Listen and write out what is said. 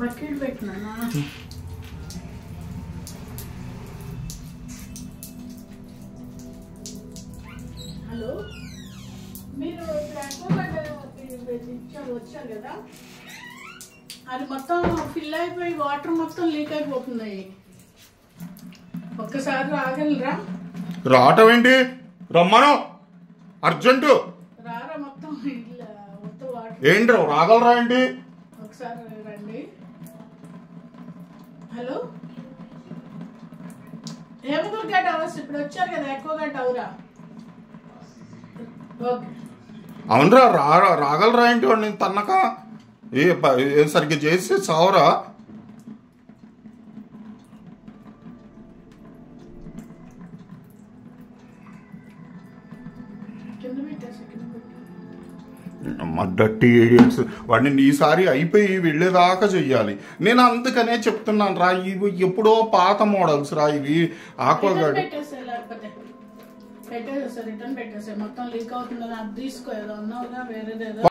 Bucket పెట్టినా. Hello, మీరు వచ్చారు కదా, అది మొత్తం ఫిల్ అయిపోయి వాటర్ మొత్తం లీక్ అయిపోతున్నాయి. ఒక్కసారి రాగలరా? రావటం ఏంటి, రమ్మను అర్జెంటు. రారా మొత్తం వాటర్ ఏంటి రాగలరా ఏంటి? ఒకసారి రండి. హలో, హేమదుర్గ టవర్స్ ఇప్పుడు వచ్చారు కదా, ఎక్కువగా టవరా? ఓకే, అవునరా, రాగలరా ఏంటి? వాడు నేను తన్నక ఏ సరిగ్గా చేసి సావరా? డర్టీ ఏడియట్స్. వాడిని ఈసారి అయిపోయి వెళ్ళేదాకా చెయ్యాలి. నేను అందుకనే చెప్తున్నాను రా, ఇవి ఎప్పుడో పాత మోడల్స్ రా ఇవి. ఆక్వాగార్డ్ రిటర్న్ పెట్టేసే మొత్తం లీక్ అవుతుందని అది తీసుకో, ఏదో ఉన్నావుగా వేరేదేదో.